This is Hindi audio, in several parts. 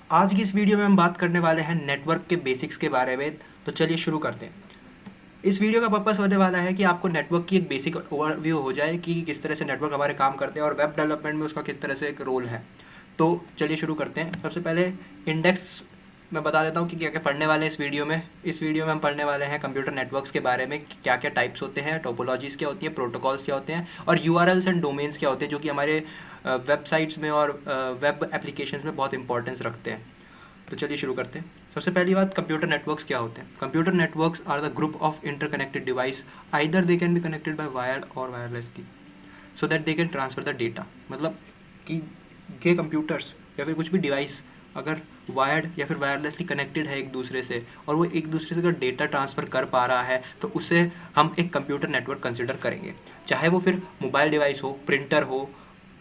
आज की इस वीडियो में हम बात करने वाले हैं नेटवर्क के बेसिक्स के बारे में। तो चलिए शुरू करते हैं। इस वीडियो का पर्पस होने वाला है कि आपको नेटवर्क की एक बेसिक ओवरव्यू हो जाए कि किस तरह से नेटवर्क हमारे काम करते हैं और वेब डेवलपमेंट में उसका किस तरह से एक रोल है। तो चलिए शुरू करते हैं। सबसे पहले इंडेक्स मैं बता देता हूँ कि क्या क्या पढ़ने वाले हैं इस वीडियो में हम पढ़ने वाले हैं कंप्यूटर नेटवर्क्स के बारे में, क्या क्या टाइप्स होते हैं, टोपोलॉजीज़ क्या होती हैं, प्रोटोकॉल्स क्या होते हैं और यूआरएल्स एंड डोमेन्स क्या होते हैं, जो कि हमारे वेबसाइट्स में और वेब एप्लीकेशंस में बहुत इंपॉर्टेंस रखते हैं। तो चलिए शुरू करते हैं। सबसे पहली बात, कंप्यूटर नेटवर्क्स क्या होते हैं। Computer networks are the group of interconnected device, either they can be connected by wired और wirelessly so that they can transfer the data. मतलब कि ये कंप्यूटर्स या फिर कुछ भी डिवाइस अगर वायर्ड या फिर वायरलेसली कनेक्टेड है एक दूसरे से और वो एक दूसरे से अगर डेटा ट्रांसफ़र कर पा रहा है तो उसे हम एक कंप्यूटर नेटवर्क कंसिडर करेंगे। चाहे वो फिर मोबाइल डिवाइस हो, प्रिंटर हो,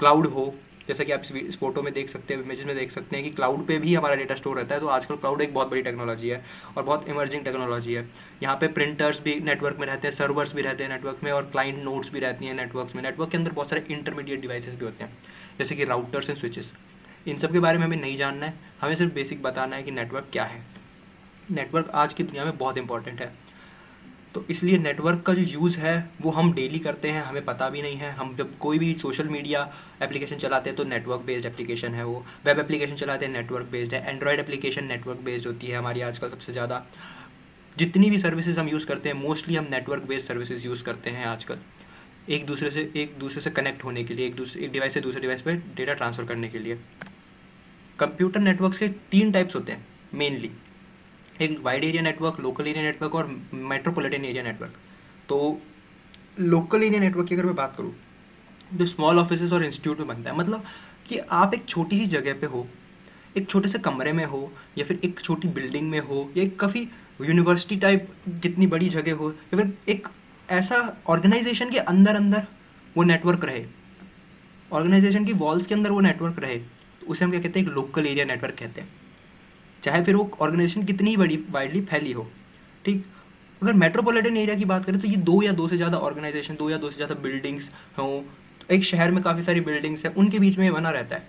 क्लाउड हो। जैसा कि आप इस फोटो में देख सकते हैं, इमेजेस में देख सकते हैं कि क्लाउड पे भी हमारा डेटा स्टोर रहता है। तो आजकल क्लाउड एक बहुत बड़ी टेक्नोलॉजी है और बहुत इमर्जिंग टेक्नोलॉजी है। यहाँ पे प्रिंटर्स भी नेटवर्क में रहते हैं, सर्वर्स भी रहते हैं नेटवर्क में और क्लाइंट नोड्स भी रहती हैं नेटवर्क में। नेटवर्क के अंदर बहुत सारे इंटरमीडिएट डिवाइसेस भी होते हैं जैसे कि राउटर्स एंड स्विचेस। इन सब के बारे में हमें नहीं जानना है, हमें सिर्फ बेसिक बताना है कि नेटवर्क क्या है। नेटवर्क आज की दुनिया में बहुत इंपॉर्टेंट है। तो इसलिए नेटवर्क का जो यूज़ है वो हम डेली करते हैं, हमें पता भी नहीं है। हम जब कोई भी सोशल मीडिया एप्लीकेशन चलाते हैं तो नेटवर्क बेस्ड एप्लीकेशन है वो। वेब एप्लीकेशन चलाते हैं नेटवर्क बेस्ड है। एंड्रॉयड एप्लीकेशन नेटवर्क बेस्ड होती है हमारी आजकल सबसे ज़्यादा। जितनी भी सर्विसेज हम यूज़ करते हैं मोस्टली हम नेटवर्क बेस्ड सर्विसेज यूज़ करते हैं आजकल, एक दूसरे से कनेक्ट होने के लिए, एक डिवाइस से दूसरे डिवाइस पर डेटा ट्रांसफ़र करने के लिए। कंप्यूटर नेटवर्क्स के 3 टाइप्स होते हैं मेनली। एक wide area network, local area network और मेट्रोपॉलिटन एरिया नेटवर्क। तो लोकल एरिया नेटवर्क की अगर मैं बात करूँ, जो स्मॉल ऑफिसेज और इंस्टीट्यूट में बनता है, मतलब कि आप एक छोटी सी जगह पे हो, एक छोटे से कमरे में हो या फिर एक छोटी बिल्डिंग में हो या एक काफ़ी यूनिवर्सिटी टाइप कितनी बड़ी जगह हो या फिर एक ऐसा ऑर्गेनाइजेशन के अंदर अंदर वो नेटवर्क रहे, ऑर्गेनाइजेशन की वॉल्स के अंदर वो नेटवर्क रहे, तो उसे हम क्या कहते हैं, एक लोकल एरिया नेटवर्क कहते हैं। चाहे फिर वो ऑर्गेनाइजेशन कितनी ही बड़ी वाइडली फैली हो। ठीक। अगर मेट्रोपॉलिटन एरिया की बात करें तो ये दो या दो से ज़्यादा ऑर्गेनाइजेशन, दो या दो से ज़्यादा बिल्डिंग्स हों, तो एक शहर में काफ़ी सारी बिल्डिंग्स हैं, उनके बीच में ये बना रहता है,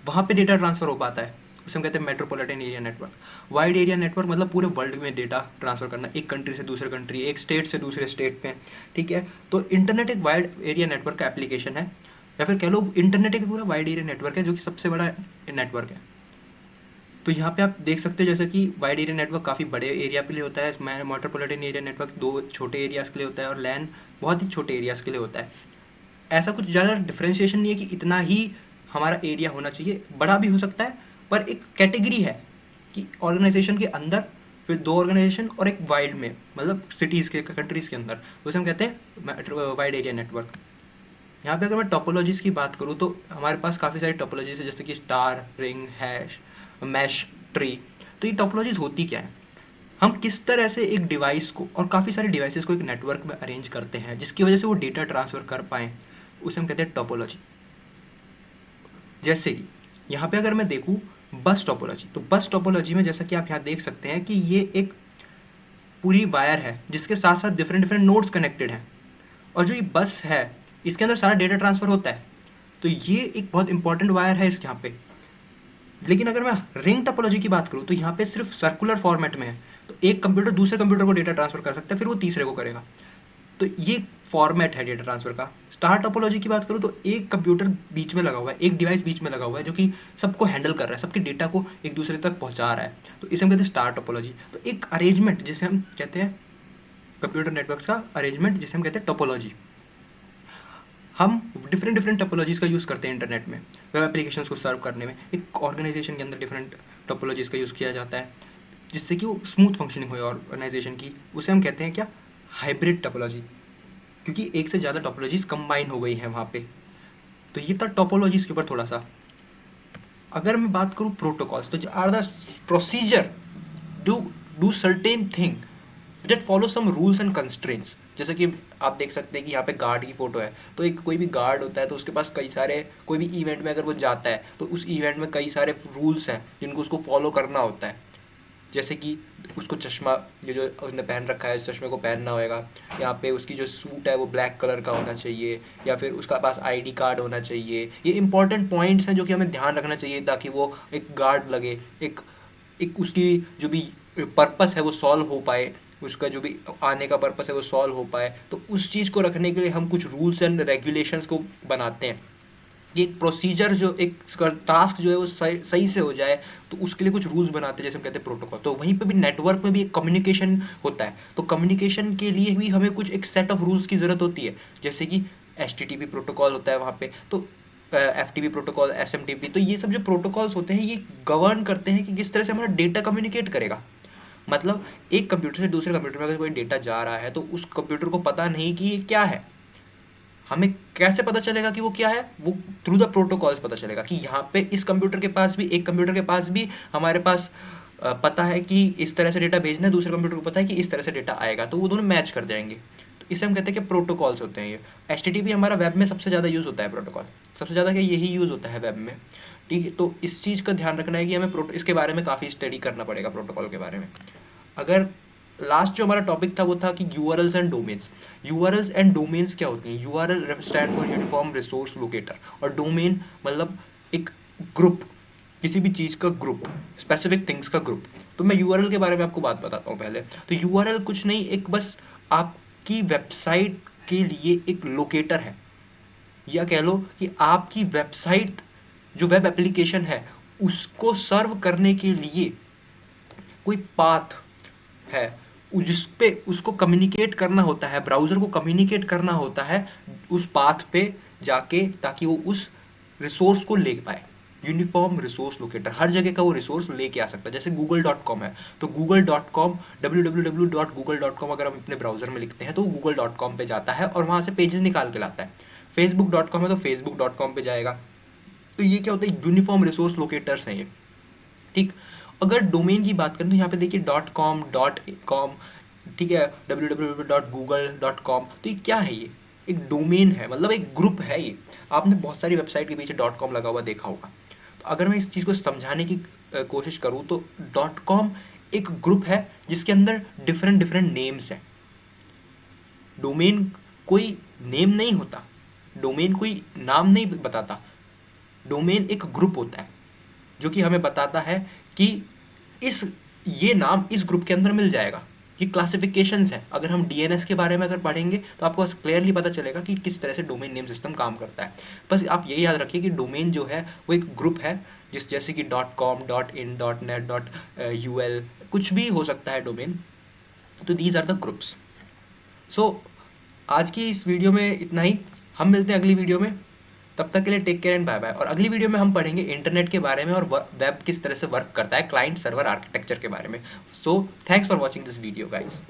वहाँ पे डेटा ट्रांसफ़र हो पाता है। उसे हम कहते हैं metropolitan area network. Wide area network मतलब पूरे वर्ल्ड में डेटा ट्रांसफ़र करना, एक कंट्री से दूसरे कंट्री, एक स्टेट से दूसरे स्टेट में। ठीक है। तो इंटरनेट एक वाइड एरिया नेटवर्क का एप्लीकेशन है, या फिर कह लो इंटरनेट एक पूरा वाइड एरिया नेटवर्क है जो कि सबसे बड़ा नेटवर्क है। तो यहाँ पे आप देख सकते हो जैसे कि वाइड एरिया नेटवर्क काफ़ी बड़े एरिया के लिए होता है, मेट्रोपॉलिटन एरिया नेटवर्क दो छोटे एरियाज़ के लिए होता है और लैन बहुत ही छोटे एरियाज़ के लिए होता है। ऐसा कुछ ज़्यादा डिफ्रेंशिएशन नहीं है कि इतना ही हमारा एरिया होना चाहिए, बड़ा भी हो सकता है, पर एक कैटेगरी है कि ऑर्गेनाइजेशन के अंदर फिर दो ऑर्गेनाइजेशन और एक वाइड में, मतलब सिटीज़ के कंट्रीज़ के अंदर, तो उसे हम कहते हैं वाइड एरिया नेटवर्क। यहाँ पे अगर मैं टोपोलॉजीज़ की बात करूँ तो हमारे पास काफ़ी सारी टोपोलॉजीज़ है जैसे कि star, ring, hash, mesh, tree. तो ये टोपोलॉजीज़ होती क्या है, हम किस तरह से एक डिवाइस को और काफ़ी सारे डिवाइसेस को एक नेटवर्क में अरेंज करते हैं जिसकी वजह से वो डेटा ट्रांसफ़र कर पाएँ, उसे हम कहते हैं टोपोलॉजी। जैसे कि यहाँ पे अगर मैं देखूँ बस टोपोलॉजी, तो बस टोपोलॉजी में जैसा कि आप यहाँ देख सकते हैं कि ये एक पूरी वायर है जिसके साथ साथ डिफरेंट डिफरेंट नोड्स कनेक्टेड हैं, और जो ये बस है इसके अंदर सारा डेटा ट्रांसफ़र होता है। तो ये एक बहुत इंपॉर्टेंट वायर है इस यहाँ पे। लेकिन अगर मैं रिंग टोपोलॉजी की बात करूँ तो यहाँ पे सिर्फ सर्कुलर फॉर्मेट में है, तो एक कंप्यूटर दूसरे कंप्यूटर को डेटा ट्रांसफ़र कर सकता है, फिर वो तीसरे को करेगा। तो ये फॉर्मेट है डेटा ट्रांसफ़र का। स्टार टोपोलॉजी की बात करूँ तो एक कंप्यूटर बीच में लगा हुआ है, एक डिवाइस बीच में लगा हुआ है जो कि सबको हैंडल कर रहा है, सबके डेटा को एक दूसरे तक पहुँचा रहा है, तो इसे हम कहते हैं स्टार टोपोलॉजी। तो एक अरेंजमेंट जिसे हम कहते हैं कंप्यूटर नेटवर्क्स का अरेंजमेंट जिसे हम कहते हैं टोपोलॉजी। हम डिफरेंट डिफरेंट टोपोलॉजीज़ का यूज़ करते हैं इंटरनेट में, वेब एप्लीकेशंस को सर्व करने में। एक ऑर्गेनाइजेशन के अंदर डिफरेंट टोपोलॉजीज़ का यूज़ किया जाता है जिससे कि वो स्मूथ फंक्शनिंग हो ऑर्गेनाइजेशन की, उसे हम कहते हैं क्या, हाइब्रिड टोपोलॉजी, क्योंकि एक से ज़्यादा टोपोलॉजीज़ कंबाइन हो गई हैं वहाँ पे। तो ये था टोपोलॉजीज़ के ऊपर थोड़ा सा। अगर मैं बात करूँ प्रोटोकॉल्स, तो are the procedure do do certain thing that follow some rules and constraints. जैसे कि आप देख सकते हैं कि यहाँ पे गार्ड की फ़ोटो है, तो एक कोई भी गार्ड होता है तो उसके पास कई सारे, कोई भी इवेंट में अगर वो जाता है तो उस इवेंट में कई सारे रूल्स हैं जिनको उसको फॉलो करना होता है। जैसे कि उसको चश्मा, ये जो उसने पहन रखा है इस चश्मे को पहनना होएगा, यहाँ पे उसकी जो सूट है वो ब्लैक कलर का होना चाहिए, या फिर उसका पास आईडी कार्ड होना चाहिए। ये इंपॉर्टेंट पॉइंट्स हैं जो कि हमें ध्यान रखना चाहिए ताकि वो एक गार्ड लगे, एक एक उसकी जो भी पर्पस है वो सॉल्व हो पाए, उसका जो भी आने का पर्पस है वो सॉल्व हो पाए। तो उस चीज़ को रखने के लिए हम कुछ रूल्स एंड रेगुलेशंस को बनाते हैं। ये एक प्रोसीजर, जो एक टास्क जो है वो सही सही से हो जाए, तो उसके लिए कुछ रूल्स बनाते हैं, जैसे हम कहते हैं प्रोटोकॉल। तो वहीं पे भी नेटवर्क में भी एक कम्युनिकेशन होता है, तो कम्युनिकेशन के लिए भी हमें कुछ एक सेट ऑफ रूल्स की ज़रूरत होती है, जैसे कि HTTP प्रोटोकॉल होता है वहाँ पे, तो FTP प्रोटोकॉल, SMTP। तो ये सब जो प्रोटोकॉल्स होते हैं ये गवर्न करते हैं कि किस तरह से हमारा डेटा कम्युनिकेट करेगा। मतलब एक कंप्यूटर से दूसरे कंप्यूटर में अगर कोई डेटा जा रहा है तो उस कंप्यूटर को पता नहीं कि ये क्या है। हमें कैसे पता चलेगा कि वो क्या है? वो थ्रू द प्रोटोकॉल्स पता चलेगा कि यहाँ पे इस कंप्यूटर के पास भी, एक कंप्यूटर के पास भी हमारे पास पता है कि इस तरह से डेटा भेजना है, दूसरे कंप्यूटर को पता है कि इस तरह से डेटा आएगा, तो वो दोनों मैच कर जाएंगे। तो इसे हम कहते हैं कि प्रोटोकॉल्स होते हैं ये। HTTP हमारा वेब में सबसे ज़्यादा यूज़ होता है प्रोटोकॉल, सबसे ज़्यादा क्या यही यूज़ होता है वेब में। ठीक है, तो इस चीज़ का ध्यान रखना है कि हमें इसके बारे में काफ़ी स्टडी करना पड़ेगा प्रोटोकॉल के बारे में। अगर लास्ट जो हमारा टॉपिक था वो था कि URLs and domains. URLs and domains क्या होती हैं? URL stand for uniform resource locator, और डोमेन मतलब एक ग्रुप, किसी भी चीज़ का ग्रुप, स्पेसिफिक थिंग्स का ग्रुप। तो मैं यूआरएल के बारे में आपको बात बताता हूँ पहले। तो यूआरएल कुछ नहीं, एक बस आपकी वेबसाइट के लिए एक लोकेटर है, या कह लो कि आपकी वेबसाइट जो वेब एप्लीकेशन है उसको सर्व करने के लिए कोई पाथ है जिस पे उसको कम्युनिकेट करना होता है, ब्राउज़र को कम्युनिकेट करना होता है उस पाथ पे जाके, ताकि वो उस रिसोर्स को ले पाए। यूनिफॉर्म रिसोर्स लोकेटर हर जगह का वो रिसोर्स लेके आ सकता है। जैसे google.com है, तो google.com, www.google.com अगर हम अपने ब्राउज़र में लिखते हैं तो वो google.com पे जाता है और वहाँ से पेजेस निकाल के लाता है। facebook.com है तो facebook.com पे जाएगा। तो ये क्या होता है? यूनिफॉर्म रिसोर्स लोकेटर्स हैं ये। ठीक। अगर डोमेन की बात करें तो यहाँ पे देखिए .com, .com, ठीक है, www.google.com। तो ये क्या है? ये एक डोमेन है, मतलब एक ग्रुप है ये। आपने बहुत सारी वेबसाइट के पीछे .com लगा हुआ देखा होगा। तो अगर मैं इस चीज़ को समझाने की कोशिश करूँ तो .com एक ग्रुप है जिसके अंदर डिफरेंट डिफरेंट नेम्स हैं। डोमेन कोई नेम नहीं होता, डोमेन कोई नाम नहीं बताता, डोमेन एक ग्रुप होता है जो कि हमें बताता है कि इस ये नाम इस ग्रुप के अंदर मिल जाएगा। ये क्लासिफिकेशंस है। अगर हम DNS के बारे में अगर पढ़ेंगे तो आपको क्लियरली पता चलेगा कि किस तरह से डोमेन नेम सिस्टम काम करता है। बस आप ये याद रखिए कि डोमेन जो है वो एक ग्रुप है, जैसे कि .com, .in, .net, .ul, कुछ भी हो सकता है डोमेन। तो दीज आर द ग्रुप्स। सो आज की इस वीडियो में इतना ही। हम मिलते हैं अगली वीडियो में। तब तक के लिए take care and bye bye. और अगली वीडियो में हम पढ़ेंगे इंटरनेट के बारे में और वेब किस तरह से वर्क करता है, क्लाइंट सर्वर आर्किटेक्चर के बारे में। So thanks for watching this video guys.